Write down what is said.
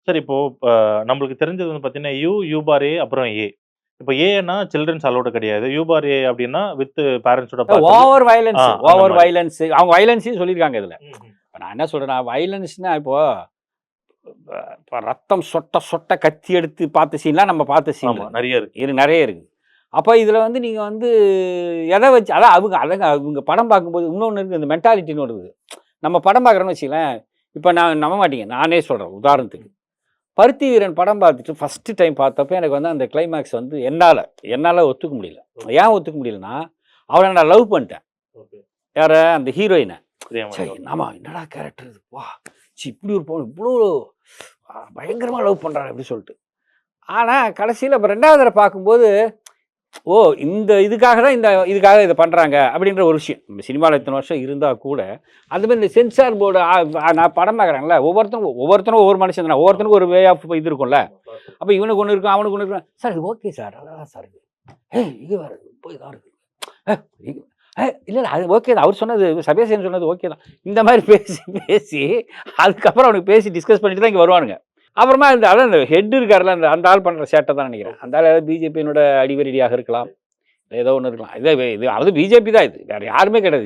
சரி இப்போ நம்மளுக்கு தெரிஞ்சது வந்து பார்த்தீங்கன்னா, யூ பார் ஏ அப்புறம் ஏ. இப்ப ஏன்னா சில்ட்ரன்ஸ் அலோவ்டு கிடையாது. யூ பார் ஏ அப்டின்னா வித் பேரண்ட்ஸோட பார்த்தது. ஓவர் வயலன்ஸ் அந்த ஓவர் மாரி. வயலன்ஸ் அவங்க வயலன்ஸையும் சொல்லியிருக்காங்க இதுல. ம்ஹ்ம். இப்ப நான் என்ன சொல்றேன்னா, வயலன்ஸ்னா இப்போ ரத்தம் சொட்ட சொட்ட கத்தி எடுத்து பார்த்த சீன்லாம் நம்ம பார்த்த சீன் ஆமா. நெறைய இருக்கு. நெறைய இருக்கு. அப்ப இதுல வந்து நீங்க வந்து எத வச்சு அதான் அவங்க படம் பார்க்கும்போது இன்னொன்னு இருக்கு. இந்த மென்டாலிட்டின்னு ஒரு இருக்குது. நம்ம படம் பார்க்குறோம்னு வச்சுக்கங்களேன், இப்ப நான் நம்ப மாட்டீங்க. நானே சொல்றேன் உதாரணத்துக்கு. பருத்தி வீரன் படம் பார்த்துட்டு ஃபர்ஸ்ட் டைம் பார்த்தப்ப எனக்கு வந்து அந்த கிளைமாக்ஸ் வந்து என்னால ஒத்துக்க முடியல. ஏன் ஒத்துக்க முடியலன்னா, அவள நான் லவ் பண்ணிட்டேன். ஓகே. யார? அந்த ஹீரோயின. பிரியங்கா ச்சை! மோகன். ஆமா என்னடா கேரக்டர் இது? வா! இப்படி ஒரு பொண்ணு இவ்ளோ பயங்கரமா லவ் பண்றாளே அப்படி சொல்லிட்டு. ஆனா கடைசியில இப்ப 2வது தடவ பார்க்கும்போது, ஓ! இதுக்காக இத பண்றாங்க அப்படின்ற ஒரு விஷயம். நம்ம சினிமால இத்தன வருஷம் இருந்தா கூட, அந்த மாரி இந்த சென்சார் போர்டு நான் படம் பார்க்குறேன்ல, ஒவ்வொருத்தரும் ஒவ்வொரு மனுஷன் தானே. ஒவ்வொருத்தனுக்கும் ஒரு வே ஆஃப் இது இருக்கும்ல. அப்ப இவனுக்கு ஒண்ணு இருக்கும், அவனுக்கு ஒண்ணு இருக்கும். சார் இது ஓகே சார். நல்லா தான் சார் இருக்கு. இது வேற போய் தான் இருக்கு. இல்ல அது ஓகே தான். அவர் சொன்னது சபேசன் சொன்னது ஓகே தான். இந்த மாரி பேசி அதுக்கப்புறம் அவனுக்கு பேசி டிஸ்கஸ் பண்ணிட்டு தான் இங்க வருவானுங்க. அப்புறமா அதான் இந்த ஹெட் இருக்காருல்ல, அந்த ஆள் பண்ற சேட்டை தான் நினைக்கிறேன். அந்த ஆள் ஏதாவது பிஜேபியினோட அடிவருடியாக இருக்கலாம். ஏதோ ஒண்ணு இருக்கலாம். இது அது பிஜேபி தான் இது. வேற யாருமே கிடையாது.